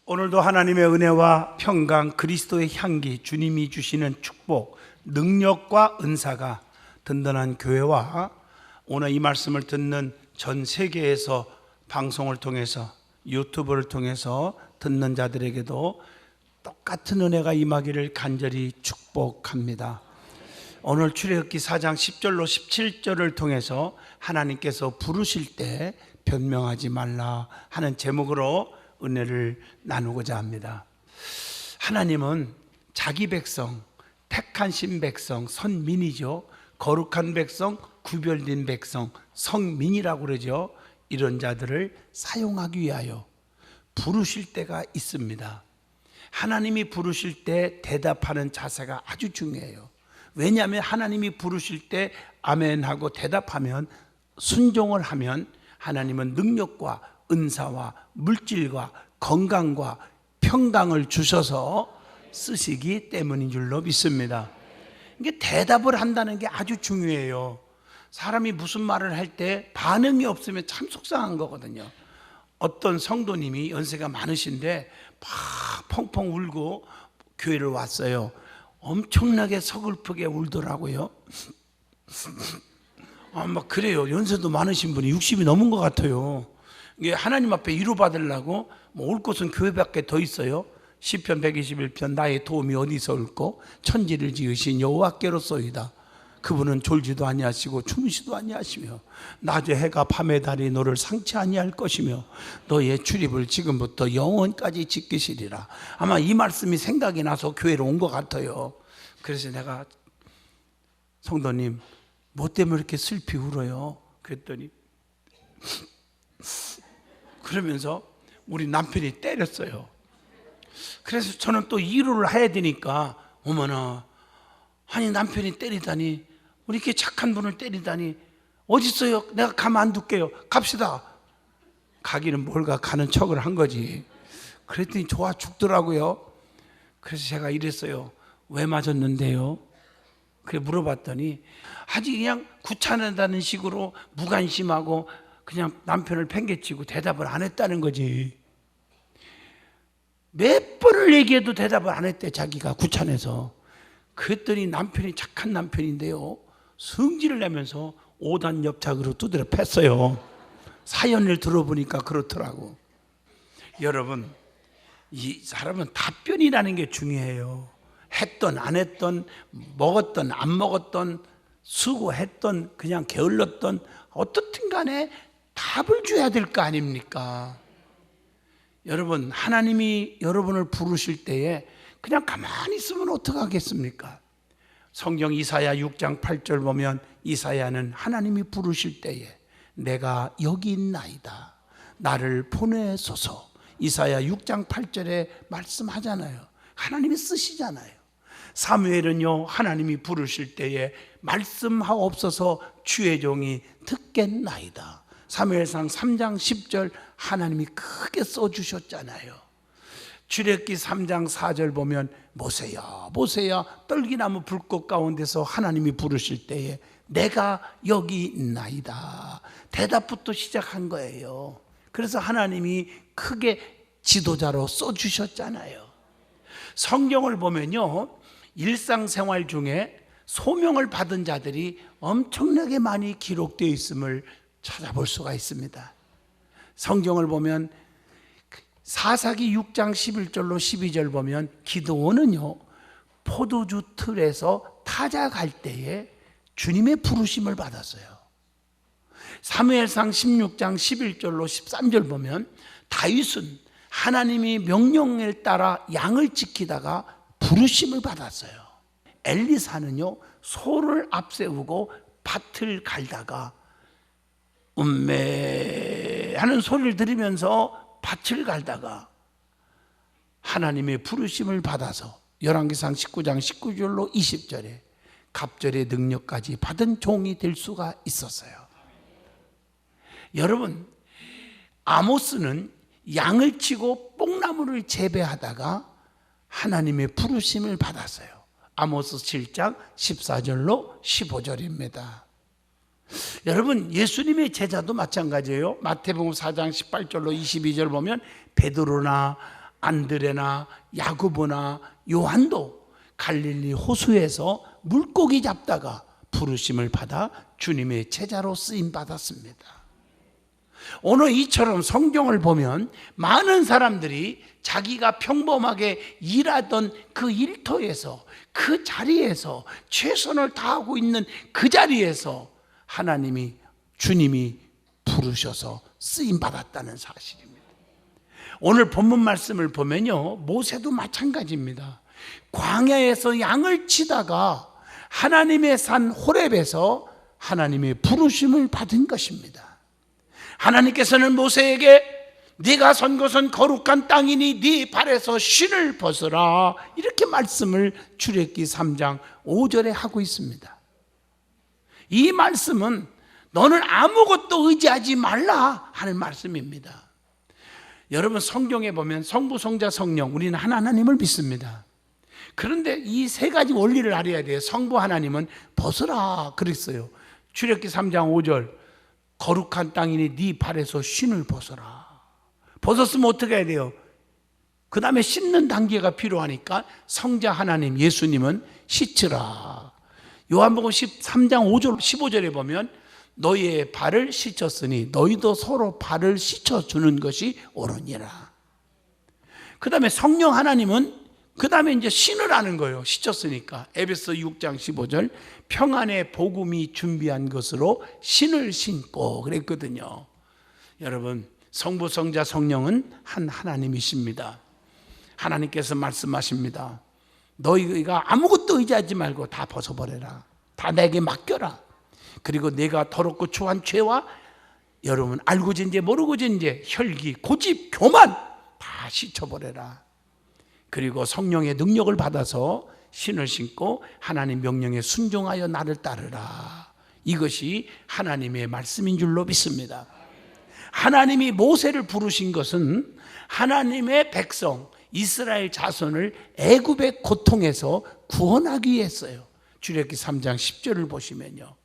오늘도 하나님의 은혜와 평강, 그리스도의 향기, 주님이 주시는 축복, 능력과 은사가 든든한 교회와 오늘 이 말씀을 듣는 전 세계에서 방송을 통해서 유튜브를 통해서 듣는 자들에게도 똑같은 은혜가 임하기를 간절히 축복합니다. 오늘 출애굽기 4장 10절로 17절을 통해서 하나님께서 부르실 때 변명하지 말라 하는 제목으로 은혜를 나누고자 합니다. 하나님은 자기 백성, 택한 신 백성, 선민이죠. 거룩한 백성, 구별된 백성, 성민이라고 그러죠. 이런 자들을 사용하기 위하여 부르실 때가 있습니다. 하나님이 부르실 때 대답하는 자세가 아주 중요해요. 왜냐하면 하나님이 부르실 때 아멘하고 대답하면, 순종을 하면 하나님은 능력과 은사와 물질과 건강과 평강을 주셔서 쓰시기 때문인 줄로 믿습니다. 이게 대답을 한다는 게 아주 중요해요. 사람이 무슨 말을 할 때 반응이 없으면 참 속상한 거거든요. 어떤 성도님이 연세가 많으신데 막 펑펑 울고 교회를 왔어요. 엄청나게 서글프게 울더라고요. 막 그래요. 연세도 많으신 분이 60이 넘은 것 같아요. 이게 하나님 앞에 위로받으려고 올 곳은 교회밖에 더 있어요. 시편 121편 나의 도움이 어디서 올꼬 천지를 지으신 여호와께로소이다. 그분은 졸지도 아니하시고 주무시도 아니하시며 낮에 해가 밤의 달이 너를 상치 아니할 것이며 너의 출입을 지금부터 영원까지 지키시리라. 아마 이 말씀이 생각이 나서 교회로 온 것 같아요. 그래서 내가 성도님 뭐 때문에 이렇게 슬피 울어요? 그랬더니 그러면서 우리 남편이 때렸어요. 그래서 저는 또 위로를 해야 되니까 어머나, 아니 남편이 때리다니, 우리 이렇게 착한 분을 때리다니 어딨어요? 내가 가만 안 둘게요. 갑시다. 가기는 뭘 가, 가는 척을 한 거지. 그랬더니 좋아 죽더라고요. 그래서 제가 이랬어요. 왜 맞았는데요? 그래 물어봤더니 아직 그냥 구차하다는 식으로 무관심하고 그냥 남편을 팽개치고 대답을 안 했다는 거지. 몇 번을 얘기해도 대답을 안 했대, 자기가 구차해서. 그랬더니 남편이 착한 남편인데요, 성질을 내면서 5단 옆차기로 두드려 팼어요. 사연을 들어보니까 그렇더라고. 여러분, 이 사람은 답변이라는 게 중요해요. 했던 안 했던, 먹었던 안 먹었던, 수고했던 그냥 게을렀던 어떻든 간에 답을 줘야 될 거 아닙니까? 여러분, 하나님이 여러분을 부르실 때에 그냥 가만히 있으면 어떡하겠습니까? 성경 이사야 6장 8절 보면 이사야는 하나님이 부르실 때에 내가 여기 있나이다, 나를 보내소서. 이사야 6장 8절에 말씀하잖아요. 하나님이 쓰시잖아요. 사무엘은요, 하나님이 부르실 때에 말씀하옵소서 주의 종이 듣겠나이다. 사무엘상 3장 10절 하나님이 크게 써주셨잖아요. 출애굽기 3장 4절 보면 모세야 모세야 떨기나무 불꽃 가운데서 하나님이 부르실 때에 내가 여기 있나이다. 대답부터 시작한 거예요. 그래서 하나님이 크게 지도자로 써주셨잖아요. 성경을 보면요, 일상생활 중에 소명을 받은 자들이 엄청나게 많이 기록되어 있음을 찾아볼 수가 있습니다. 성경을 보면 사사기 6장 11절로 12절 보면 기드온은요, 포도주 틀에서 타작할 때에 주님의 부르심을 받았어요. 사무엘상 16장 11절로 13절 보면 다윗은 하나님이 명령을 따라 양을 지키다가 부르심을 받았어요. 엘리사는요, 소를 앞세우고 밭을 갈다가 음메 하는 소리를 들으면서 밭을 갈다가 하나님의 부르심을 받아서 열왕기상 19장 19절로 20절에 갑절의 능력까지 받은 종이 될 수가 있었어요. 여러분, 아모스는 양을 치고 뽕나무를 재배하다가 하나님의 부르심을 받았어요. 아모스 7장 14절로 15절입니다. 여러분, 예수님의 제자도 마찬가지예요. 마태복음 4장 18절로 22절 보면 베드로나 안드레나 야고보나 요한도 갈릴리 호수에서 물고기 잡다가 부르심을 받아 주님의 제자로 쓰임 받았습니다. 오늘 이처럼 성경을 보면 많은 사람들이 자기가 평범하게 일하던 그 일터에서, 그 자리에서 최선을 다하고 있는 그 자리에서 하나님이, 주님이 부르셔서 쓰임 받았다는 사실입니다. 오늘 본문 말씀을 보면요, 모세도 마찬가지입니다. 광야에서 양을 치다가 하나님의 산 호렙에서 하나님의 부르심을 받은 것입니다. 하나님께서는 모세에게 네가 선 곳은 거룩한 땅이니 네 발에서 신을 벗어라, 이렇게 말씀을 출애굽기 3장 5절에 하고 있습니다. 이 말씀은 너는 아무것도 의지하지 말라 하는 말씀입니다. 여러분, 성경에 보면 성부, 성자, 성령, 우리는 한 하나님을 믿습니다. 그런데 이 세 가지 원리를 알아야 돼요. 성부 하나님은 벗어라 그랬어요. 출애굽기 3장 5절, 거룩한 땅이니 네 발에서 신을 벗어라. 벗었으면 어떻게 해야 돼요? 그 다음에 씻는 단계가 필요하니까 성자 하나님 예수님은 씻으라. 요한복음 13장 5절 15절에 보면 너희의 발을 씻었으니 너희도 서로 발을 씻어주는 것이 옳으니라. 그 다음에 성령 하나님은 그 다음에 이제 신을 하는 거예요. 씻었으니까. 에베소 6장 15절, 평안의 복음이 준비한 것으로 신을 신고 그랬거든요. 여러분, 성부, 성자, 성령은 한 하나님이십니다. 하나님께서 말씀하십니다. 너희가 아무것도 의지하지 말고 다 벗어버려라. 다 내게 맡겨라. 그리고 내가 더럽고 추한 죄와 여러분 알고진죄 모르고진죄, 혈기, 고집, 교만 다 씻어버려라. 그리고 성령의 능력을 받아서 신을 신고 하나님 명령에 순종하여 나를 따르라. 이것이 하나님의 말씀인 줄로 믿습니다. 하나님이 모세를 부르신 것은 하나님의 백성 이스라엘 자손을 애굽의 고통에서 구원하기 위해서요. 출애굽기 3장 10절을 보시면요.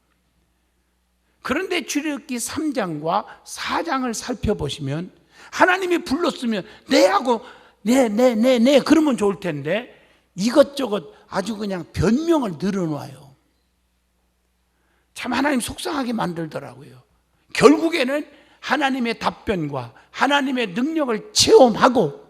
그런데 출애굽기 3장과 4장을 살펴보시면 하나님이 불렀으면 네 하고 네 그러면 좋을 텐데 이것저것 아주 그냥 변명을 늘어놔요. 참 하나님 속상하게 만들더라고요. 결국에는 하나님의 답변과 하나님의 능력을 체험하고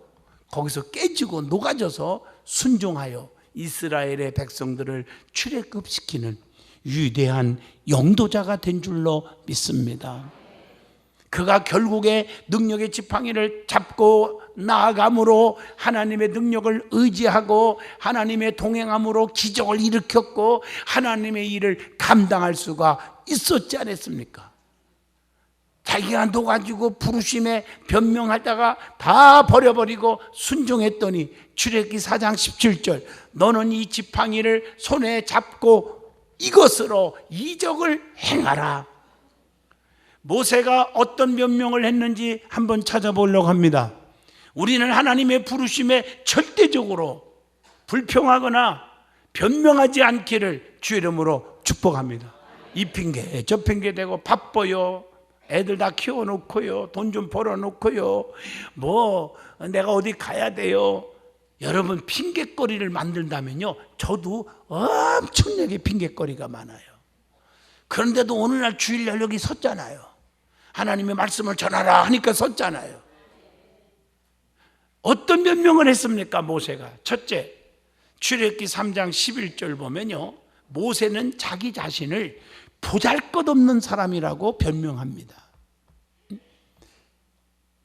거기서 깨지고 녹아져서 순종하여 이스라엘의 백성들을 출애굽시키는 위대한 영도자가 된 줄로 믿습니다. 그가 결국에 능력의 지팡이를 잡고 나아감으로 하나님의 능력을 의지하고 하나님의 동행함으로 기적을 일으켰고 하나님의 일을 감당할 수가 있었지 않았습니까? 자기가 녹아지고 부르심에 변명하다가 다 버려버리고 순종했더니 출애굽기 4장 17절, 너는 이 지팡이를 손에 잡고 이것으로 이적을 행하라. 모세가 어떤 변명을 했는지 한번 찾아보려고 합니다. 우리는 하나님의 부르심에 절대적으로 불평하거나 변명하지 않기를 주의 이름으로 축복합니다. 이 핑계 저 핑계 대고 바빠요, 애들 다 키워놓고요, 돈 좀 벌어놓고요, 뭐 내가 어디 가야 돼요. 여러분, 핑계거리를 만든다면요, 저도 엄청나게 핑계거리가 많아요. 그런데도 오늘날 주일날 여기 섰잖아요. 하나님의 말씀을 전하라 하니까 섰잖아요. 어떤 변명을 했습니까? 모세가 첫째, 출애굽기 3장 11절 보면요, 모세는 자기 자신을 보잘것없는 사람이라고 변명합니다.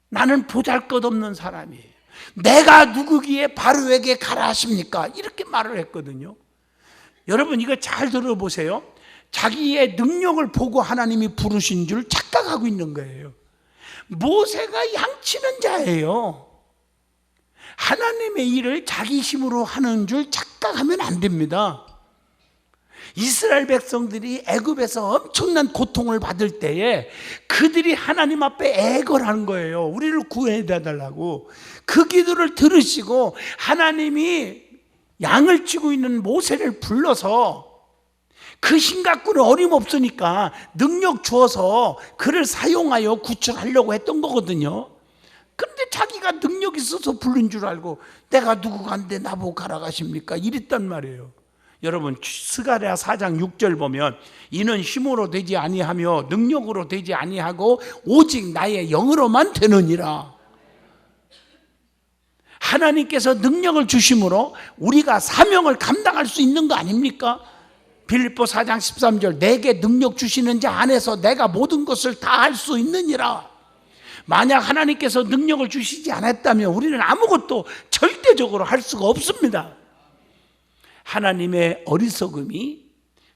나는 보잘것없는 사람이에요. 내가 누구기에 바로에게 가라 하십니까? 이렇게 말을 했거든요. 여러분, 이거 잘 들어보세요. 자기의 능력을 보고 하나님이 부르신 줄 착각하고 있는 거예요. 모세가 양치는 자예요. 하나님의 일을 자기 힘으로 하는 줄 착각하면 안 됩니다. 이스라엘 백성들이 애굽에서 엄청난 고통을 받을 때에 그들이 하나님 앞에 애걸하는 거예요. 우리를 구해달라고. 그 기도를 들으시고 하나님이 양을 치고 있는 모세를 불러서 그 힘 갖고는 어림없으니까 능력 주어서 그를 사용하여 구출하려고 했던 거거든요. 근데 자기가 능력 있어서 부른 줄 알고 내가 누구간데 나보고 가라 가십니까? 이랬단 말이에요. 여러분, 스가랴 4장 6절 보면 이는 힘으로 되지 아니하며 능력으로 되지 아니하고 오직 나의 영으로만 되느니라. 하나님께서 능력을 주심으로 우리가 사명을 감당할 수 있는 거 아닙니까? 빌립보 4장 13절 내게 능력 주시는 자 안에서 내가 모든 것을 다 할 수 있느니라. 만약 하나님께서 능력을 주시지 않았다면 우리는 아무것도 절대적으로 할 수가 없습니다. 하나님의 어리석음이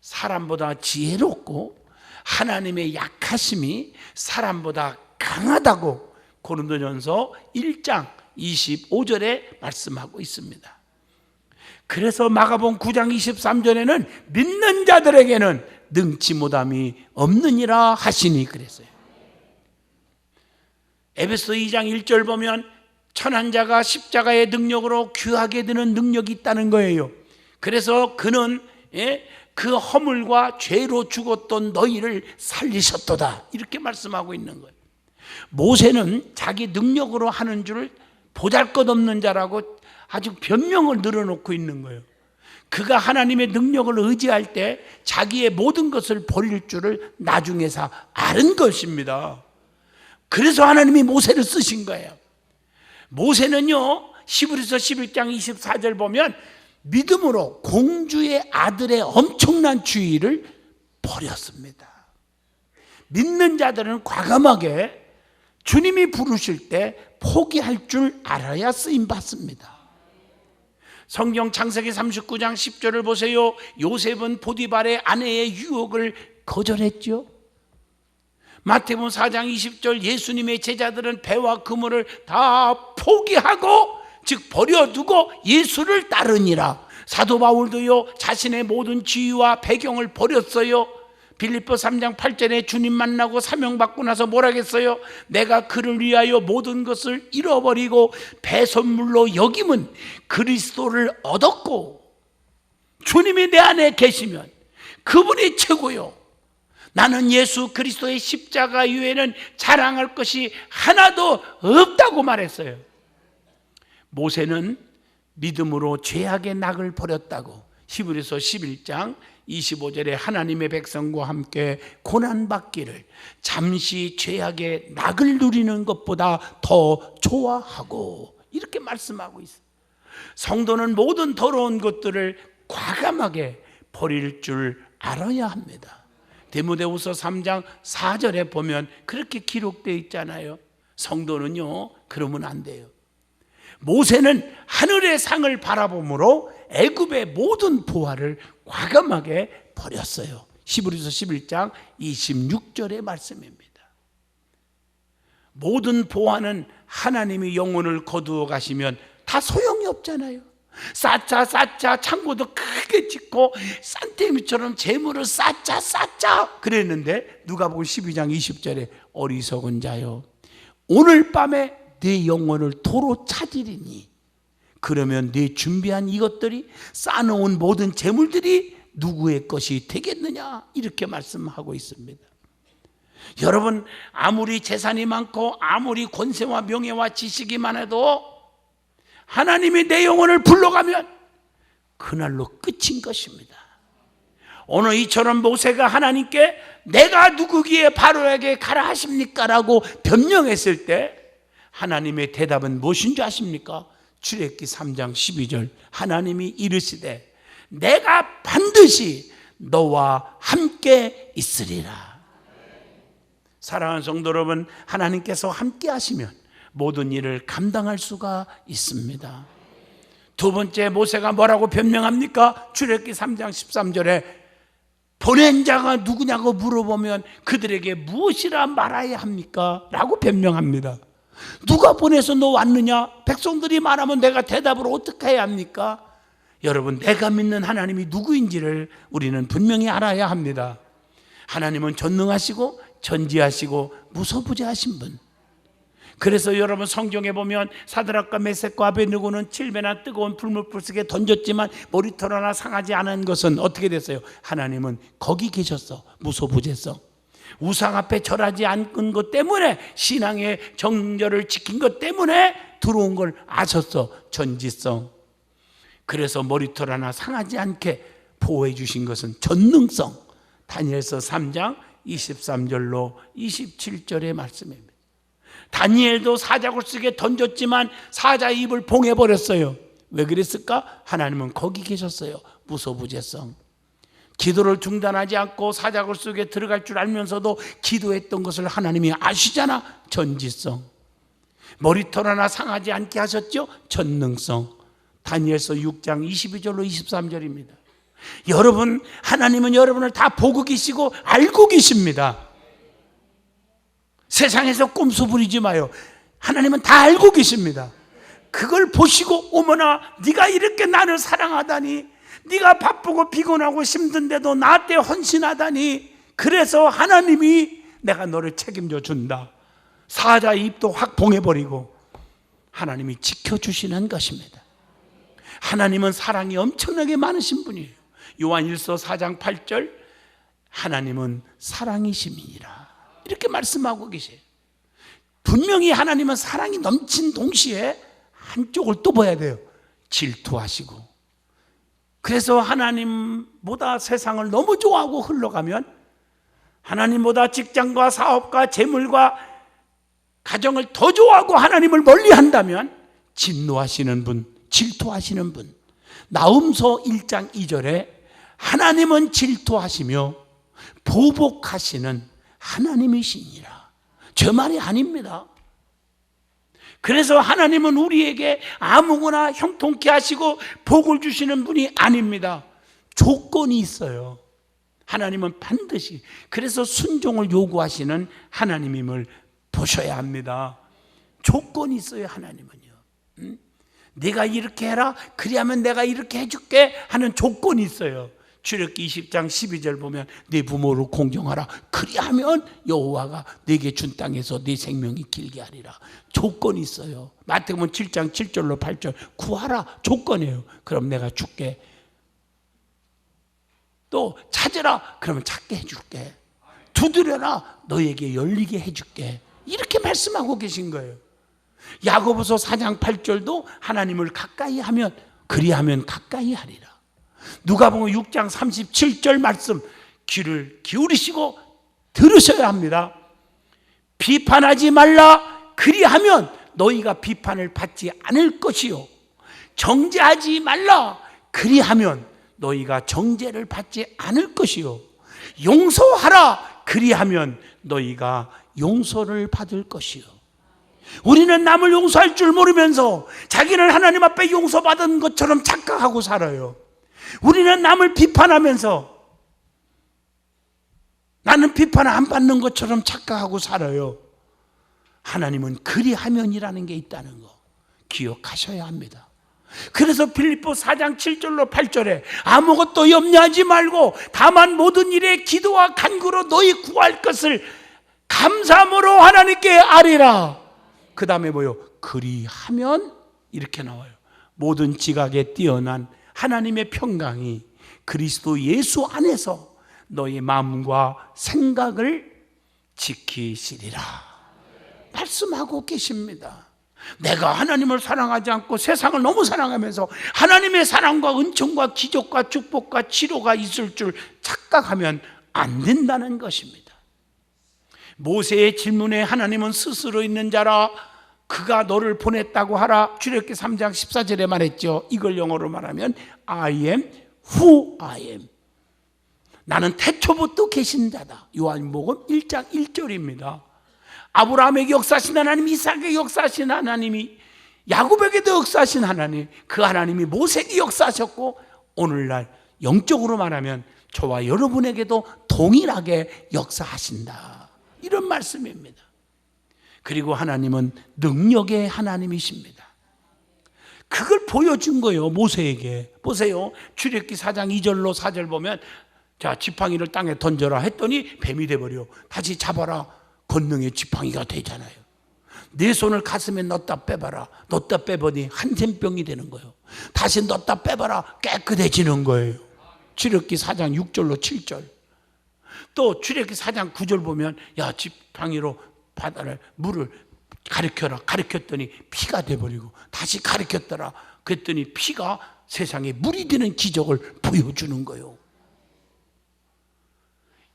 사람보다 지혜롭고 하나님의 약하심이 사람보다 강하다고 고린도전서 1장 25절에 말씀하고 있습니다. 그래서 마가복음 9장 23절에는 믿는 자들에게는 능치 못함이 없느니라 하시니 그랬어요. 에베소 2장 1절 보면 천한 자가 십자가의 능력으로 귀하게 되는 능력이 있다는 거예요. 그래서 그는 그 허물과 죄로 죽었던 너희를 살리셨도다 이렇게 말씀하고 있는 거예요. 모세는 자기 능력으로 하는 줄 보잘것없는 자라고 아주 변명을 늘어놓고 있는 거예요. 그가 하나님의 능력을 의지할 때 자기의 모든 것을 버릴 줄을 나중에서 아는 것입니다. 그래서 하나님이 모세를 쓰신 거예요. 모세는요, 히브리서 11장 24절 보면 믿음으로 공주의 아들의 엄청난 주의를 버렸습니다. 믿는 자들은 과감하게 주님이 부르실 때 포기할 줄 알아야 쓰임 받습니다. 성경 창세기 39장 10절을 보세요. 요셉은 보디발의 아내의 유혹을 거절했죠. 마태복음 4장 20절 예수님의 제자들은 배와 그물을 다 포기하고 즉 버려두고 예수를 따르니라. 사도 바울도요 자신의 모든 지위와 배경을 버렸어요. 빌립보 3장 8절에 주님 만나고 사명받고 나서 뭐라겠어요? 내가 그를 위하여 모든 것을 잃어버리고 배선물로 여김은 그리스도를 얻었고 주님이 내 안에 계시면 그분이 최고요. 나는 예수 그리스도의 십자가 이외에는 자랑할 것이 하나도 없다고 말했어요. 모세는 믿음으로 죄악의 낙을 버렸다고 히브리서 11장 25절에 하나님의 백성과 함께 고난받기를 잠시 죄악의 낙을 누리는 것보다 더 좋아하고 이렇게 말씀하고 있어요. 성도는 모든 더러운 것들을 과감하게 버릴 줄 알아야 합니다. 디모데후서 3장 4절에 보면 그렇게 기록되어 있잖아요. 성도는요 그러면 안 돼요. 모세는 하늘의 상을 바라보므로 애굽의 모든 보화를 과감하게 버렸어요. 히브리서 11장 26절의 말씀입니다. 모든 보화는 하나님이 영혼을 거두어 가시면 다 소용이 없잖아요. 쌓자 창고도 크게 짓고 산더미처럼 재물을 쌓자 그랬는데 누가복음 12장 20절에 어리석은 자여 오늘 밤에 네 영혼을 도로 찾으리니 그러면 네 준비한 이것들이 쌓아놓은 모든 재물들이 누구의 것이 되겠느냐 이렇게 말씀하고 있습니다. 여러분 아무리 재산이 많고 아무리 권세와 명예와 지식이 많아도 하나님이 내 영혼을 불러가면 그날로 끝인 것입니다. 오늘 이처럼 모세가 하나님께 내가 누구기에 바로에게 가라 하십니까? 라고 변명했을 때 하나님의 대답은 무엇인 줄 아십니까? 출애굽기 3장 12절 하나님이 이르시되 내가 반드시 너와 함께 있으리라. 사랑하는 성도 여러분, 하나님께서 함께 하시면 모든 일을 감당할 수가 있습니다. 두 번째 모세가 뭐라고 변명합니까? 출애굽기 3장 13절에 보낸 자가 누구냐고 물어보면 그들에게 무엇이라 말해야 합니까? 라고 변명합니다. 누가 보내서 너 왔느냐? 백성들이 말하면 내가 대답을 어떻게 해야 합니까? 여러분 내가 믿는 하나님이 누구인지를 우리는 분명히 알아야 합니다. 하나님은 전능하시고 전지하시고 무소부재하신 분. 그래서 여러분 성경에 보면 사드락과 메섹과 아벳느고는 7배나 뜨거운 불못불 속에 던졌지만 머리털 하나 상하지 않은 것은 어떻게 됐어요? 하나님은 거기 계셨어. 무소부재성. 우상 앞에 절하지 않은 것 때문에, 신앙의 정절을 지킨 것 때문에 들어온 걸 아셨어. 전지성. 그래서 머리털 하나 상하지 않게 보호해 주신 것은 전능성. 다니엘서 3장 23절로 27절의 말씀입니다. 다니엘도 사자굴 속에 던졌지만 사자의 입을 봉해버렸어요. 왜 그랬을까? 하나님은 거기 계셨어요. 무소부재성. 기도를 중단하지 않고 사자굴 속에 들어갈 줄 알면서도 기도했던 것을 하나님이 아시잖아. 전지성. 머리털 하나 상하지 않게 하셨죠. 전능성. 다니엘서 6장 22절로 23절입니다. 여러분, 하나님은 여러분을 다 보고 계시고 알고 계십니다. 세상에서 꼼수 부리지 마요. 하나님은 다 알고 계십니다. 그걸 보시고, 어머나 네가 이렇게 나를 사랑하다니, 네가 바쁘고 피곤하고 힘든데도 나한테 헌신하다니, 그래서 하나님이 내가 너를 책임져 준다. 사자의 입도 확 봉해버리고 하나님이 지켜주시는 것입니다. 하나님은 사랑이 엄청나게 많으신 분이에요. 요한 1서 4장 8절, 하나님은 사랑이심이니라, 이렇게 말씀하고 계세요. 분명히 하나님은 사랑이 넘친 동시에 한쪽을 또 봐야 돼요. 질투하시고. 그래서 하나님보다 세상을 너무 좋아하고 흘러가면, 하나님보다 직장과 사업과 재물과 가정을 더 좋아하고 하나님을 멀리한다면 진노하시는 분, 질투하시는 분. 나훔서 1장 2절에 하나님은 질투하시며 보복하시는 하나님이시니라. 제 말이 아닙니다. 그래서 하나님은 우리에게 아무거나 형통케 하시고 복을 주시는 분이 아닙니다. 조건이 있어요. 하나님은 반드시, 그래서 순종을 요구하시는 하나님임을 보셔야 합니다. 조건이 있어요. 하나님은요. 네가 이렇게 해라, 그리하면 내가 이렇게 해줄게 하는 조건이 있어요. 출애굽기 20장 12절 보면 네 부모를 공경하라, 그리하면 여호와가 네게 준 땅에서 네 생명이 길게 하리라. 조건이 있어요. 마태복음 7장 7절로 8절, 구하라, 조건이에요. 그럼 내가 줄게. 또 찾으라, 그러면 찾게 해줄게. 두드려라, 너에게 열리게 해줄게. 이렇게 말씀하고 계신 거예요. 야고보서 4장 8절도 하나님을 가까이 하면, 그리하면 가까이 하리라. 누가복음 6장 37절 말씀, 귀를 기울이시고 들으셔야 합니다. 비판하지 말라, 그리하면 너희가 비판을 받지 않을 것이요. 정죄하지 말라, 그리하면 너희가 정죄를 받지 않을 것이요. 용서하라, 그리하면 너희가 용서를 받을 것이요. 우리는 남을 용서할 줄 모르면서 자기는 하나님 앞에 용서받은 것처럼 착각하고 살아요. 우리는 남을 비판하면서 나는 비판을 안 받는 것처럼 착각하고 살아요. 하나님은 그리하면이라는 게 있다는 거 기억하셔야 합니다. 그래서 빌립보 4장 7절로 8절에 아무것도 염려하지 말고 다만 모든 일에 기도와 간구로 너희 구할 것을 감사함으로 하나님께 아뢰라. 그 다음에 뭐요? 그리하면 이렇게 나와요. 모든 지각에 뛰어난 하나님의 평강이 그리스도 예수 안에서 너희 마음과 생각을 지키시리라 말씀하고 계십니다. 내가 하나님을 사랑하지 않고 세상을 너무 사랑하면서 하나님의 사랑과 은총과 기적과 축복과 치료가 있을 줄 착각하면 안 된다는 것입니다. 모세의 질문에 하나님은 스스로 있는 자라 그가 너를 보냈다고 하라. 출애굽기 3장 14절에 말했죠. 이걸 영어로 말하면 I am who I am. 나는 태초부터 계신 자다. 요한복음 1장 1절입니다. 아브라함에게 역사하신 하나님, 이삭에게 역사하신 하나님이, 야곱에게도 역사하신 하나님, 그 하나님이 모세에게 역사하셨고 오늘날 영적으로 말하면 저와 여러분에게도 동일하게 역사하신다. 이런 말씀입니다. 그리고 하나님은 능력의 하나님이십니다. 그걸 보여준 거예요. 모세에게. 보세요. 출애굽기 4장 2절로 4절 보면 자, 지팡이를 땅에 던져라 했더니 뱀이 돼버려. 다시 잡아라. 권능의 지팡이가 되잖아요. 내 손을 가슴에 넣었다 빼봐라. 넣었다 빼보니 한센병이 되는 거예요. 다시 넣었다 빼봐라. 깨끗해지는 거예요. 출애굽기 4장 6절로 7절. 또 출애굽기 4장 9절 보면 야 지팡이로 바다를 물을 가리켜라 가리켰더니 피가 돼버리고 다시 가리켰더라 그랬더니 피가 세상에 물이 되는 기적을 보여주는 거예요.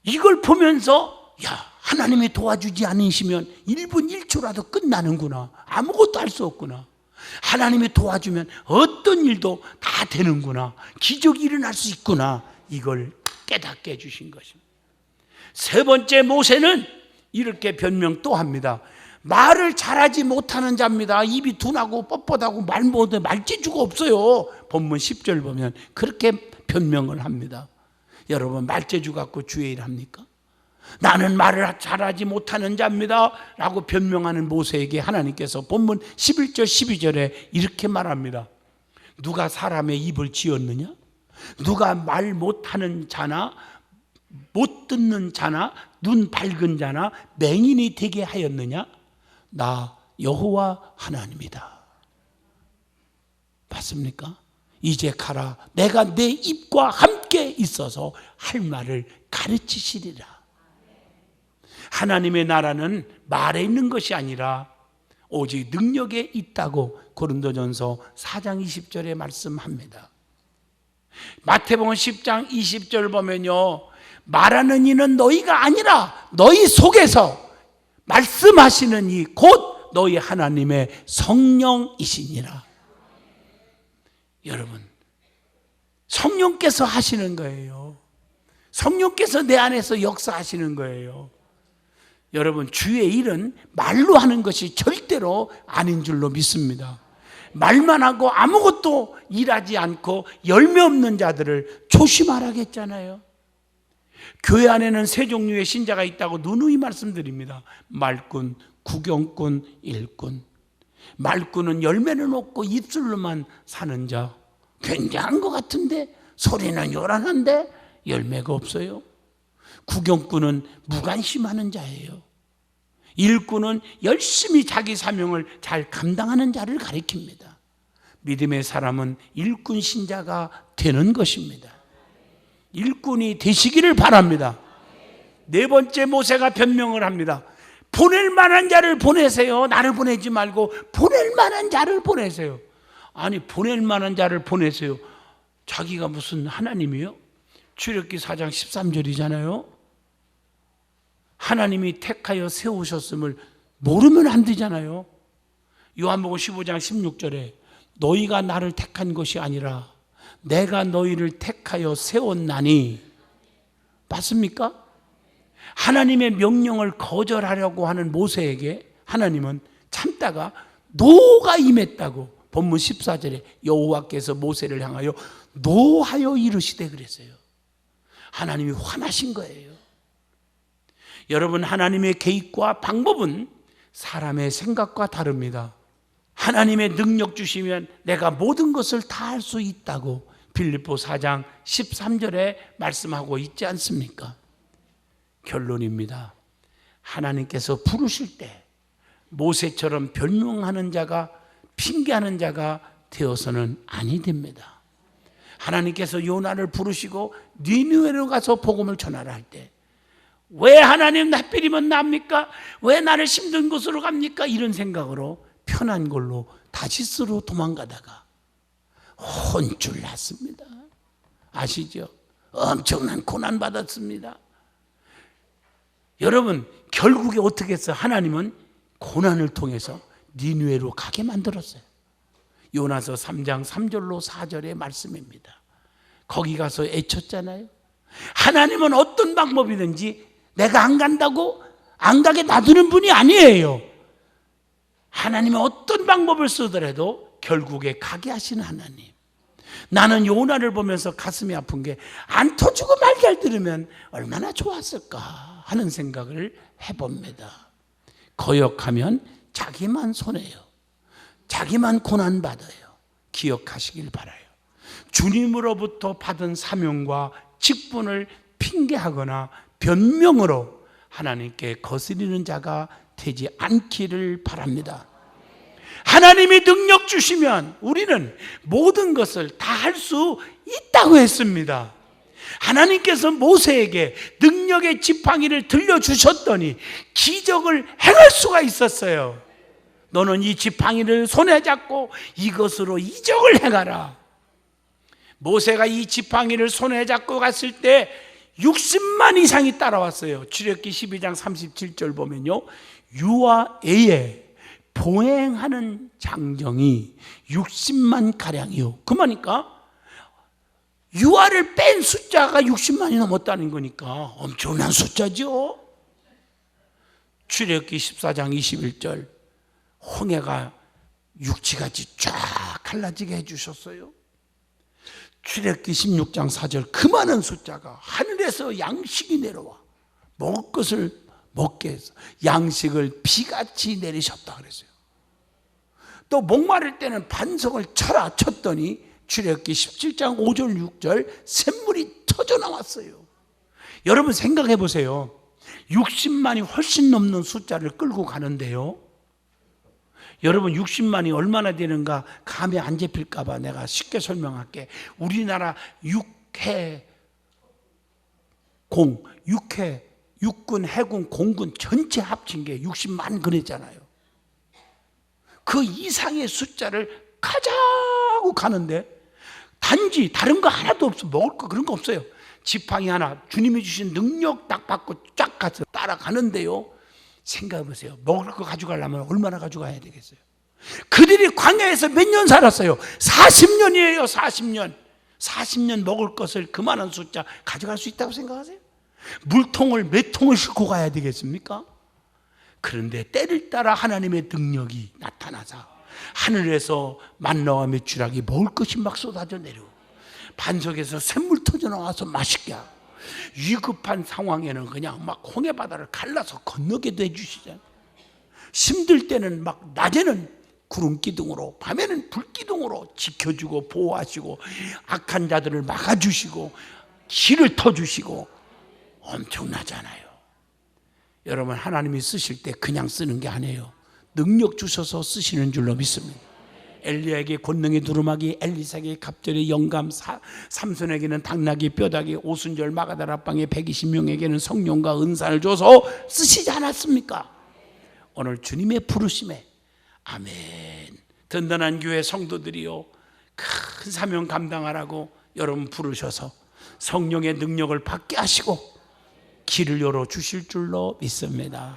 이걸 보면서 야 하나님이 도와주지 않으시면 1분 1초라도 끝나는구나. 아무것도 할 수 없구나. 하나님이 도와주면 어떤 일도 다 되는구나. 기적이 일어날 수 있구나. 이걸 깨닫게 해주신 것입니다. 세 번째 모세는 이렇게 변명 또 합니다. 말을 잘하지 못하는 자입니다. 입이 둔하고 뻣뻣하고 말 못해 말재주가 없어요. 본문 10절 보면 그렇게 변명을 합니다. 여러분 말재주 갖고 주의 일 합니까? 나는 말을 잘하지 못하는 자입니다 라고 변명하는 모세에게 하나님께서 본문 11절 12절에 이렇게 말합니다. 누가 사람의 입을 지었느냐? 누가 말 못하는 자나 못 듣는 자나 눈 밝은 자나 맹인이 되게 하였느냐? 나 여호와 하나님이다. 맞습니까? 이제 가라. 내가 내 입과 함께 있어서 할 말을 가르치시리라. 하나님의 나라는 말에 있는 것이 아니라 오직 능력에 있다고 고린도전서 4장 20절에 말씀합니다. 마태복음 10장 20절 보면요, 말하는 이는 너희가 아니라 너희 속에서 말씀하시는 이 곧 너희 하나님의 성령이시니라. 여러분, 성령께서 하시는 거예요. 성령께서 내 안에서 역사하시는 거예요. 여러분, 주의 일은 말로 하는 것이 절대로 아닌 줄로 믿습니다. 말만 하고 아무것도 일하지 않고 열매 없는 자들을 조심하라겠잖아요. 교회 안에는 세 종류의 신자가 있다고 누누이 말씀드립니다. 말꾼, 구경꾼, 일꾼. 말꾼은 열매는 없고 입술로만 사는 자. 굉장한 것 같은데 소리는 요란한데 열매가 없어요. 구경꾼은 무관심하는 자예요. 일꾼은 열심히 자기 사명을 잘 감당하는 자를 가리킵니다. 믿음의 사람은 일꾼 신자가 되는 것입니다. 일꾼이 되시기를 바랍니다. 네 번째 모세가 변명을 합니다. 보낼 만한 자를 보내세요. 나를 보내지 말고 보낼 만한 자를 보내세요. 아니, 보낼 만한 자를 보내세요. 자기가 무슨 하나님이요? 출애굽기 4장 13절이잖아요. 하나님이 택하여 세우셨음을 모르면 안 되잖아요. 요한복음 15장 16절에 너희가 나를 택한 것이 아니라 내가 너희를 택하여 세웠나니. 맞습니까? 하나님의 명령을 거절하려고 하는 모세에게 하나님은 참다가 노가 임했다고 본문 14절에 여호와께서 모세를 향하여 노하여 이르시되 그랬어요. 하나님이 화나신 거예요. 여러분, 하나님의 계획과 방법은 사람의 생각과 다릅니다. 하나님의 능력 주시면 내가 모든 것을 다 할 수 있다고 빌립보 4장 13절에 말씀하고 있지 않습니까? 결론입니다. 하나님께서 부르실 때 모세처럼 변명하는 자가, 핑계하는 자가 되어서는 아니 됩니다. 하나님께서 요나를 부르시고 니느웨로 가서 복음을 전하라 할 때 왜 하나님 하필이면 납니까? 왜 나를 힘든 곳으로 갑니까? 이런 생각으로 편한 걸로 다시스로 도망가다가 혼쭐 났습니다. 아시죠? 엄청난 고난 받았습니다. 여러분, 결국에 어떻게 했어요? 하나님은 고난을 통해서 니느웨로 가게 만들었어요. 요나서 3장 3절로 4절의 말씀입니다. 거기 가서 애쳤잖아요. 하나님은 어떤 방법이든지 내가 안 간다고 안 가게 놔두는 분이 아니에요. 하나님은 어떤 방법을 쓰더라도 결국에 가게 하시는 하나님. 나는 요나를 보면서 가슴이 아픈 게 안 터지고 말 잘 들으면 얼마나 좋았을까 하는 생각을 해봅니다. 거역하면 자기만 손해요. 자기만 고난받아요. 기억하시길 바라요. 주님으로부터 받은 사명과 직분을 핑계하거나 변명으로 하나님께 거스리는 자가 되지 않기를 바랍니다. 하나님이 능력 주시면 우리는 모든 것을 다 할 수 있다고 했습니다. 하나님께서 모세에게 능력의 지팡이를 들려주셨더니 기적을 행할 수가 있었어요. 너는 이 지팡이를 손에 잡고 이것으로 이적을 행하라. 모세가 이 지팡이를 손에 잡고 갔을 때 60만 이상이 따라왔어요. 출애굽기 12장 37절 보면요, 유아 애에 보행하는 장정이 60만 가량이요. 그러니까 유아를 뺀 숫자가 60만이 넘었다는 거니까 엄청난 숫자죠. 출애굽기 14장 21절, 홍해가 육지같이 쫙 갈라지게 해주셨어요. 출애굽기 16장 4절, 그 많은 숫자가 하늘에서 양식이 내려와 먹을 것을 먹게 해서 양식을 비같이 내리셨다 그랬어요. 또 목마를 때는 반석을 쳐라 쳤더니 출애굽기 17장 5절 6절 샘물이 터져 나왔어요. 여러분 생각해 보세요. 60만이 훨씬 넘는 숫자를 끌고 가는데요, 여러분 60만이 얼마나 되는가 감이 안 잡힐까 봐 내가 쉽게 설명할게. 우리나라 육군, 해군, 공군 전체 합친 게 60만 그랬잖아요. 그 이상의 숫자를 가자고 가는데 단지 다른 거 하나도 없어. 먹을 거 그런 거 없어요. 지팡이 하나, 주님이 주신 능력 딱 받고 쫙 가서 따라가는데요, 생각해 보세요. 먹을 거 가져가려면 얼마나 가져가야 되겠어요? 그들이 광야에서 몇 년 살았어요? 40년이에요 40년 40년 먹을 것을 그만한 숫자 가져갈 수 있다고 생각하세요? 물통을 몇 통을 싣고 가야 되겠습니까? 그런데 때를 따라 하나님의 능력이 나타나서 하늘에서 만나와 메추라기 먹을 것이 막 쏟아져 내려오고 반석에서 샘물 터져 나와서 맛있게 하고 위급한 상황에는 그냥 막 홍해바다를 갈라서 건너게도 해주시잖아요. 힘들 때는 막 낮에는 구름기둥으로 밤에는 불기둥으로 지켜주고 보호하시고 악한 자들을 막아주시고 길을 터주시고 엄청나잖아요. 여러분 하나님이 쓰실 때 그냥 쓰는 게 아니에요. 능력 주셔서 쓰시는 줄로 믿습니다. 엘리야에게 권능의 두루마기, 엘리사에게 갑절의 영감, 삼손에게는 당나귀 뼈다귀, 오순절 마가다락방에 120명에게는 성령과 은사를 줘서 쓰시지 않았습니까? 오늘 주님의 부르심에 아멘. 든든한 교회 성도들이요, 큰 사명 감당하라고 여러분 부르셔서 성령의 능력을 받게 하시고 길을 열어 주실 줄로 믿습니다.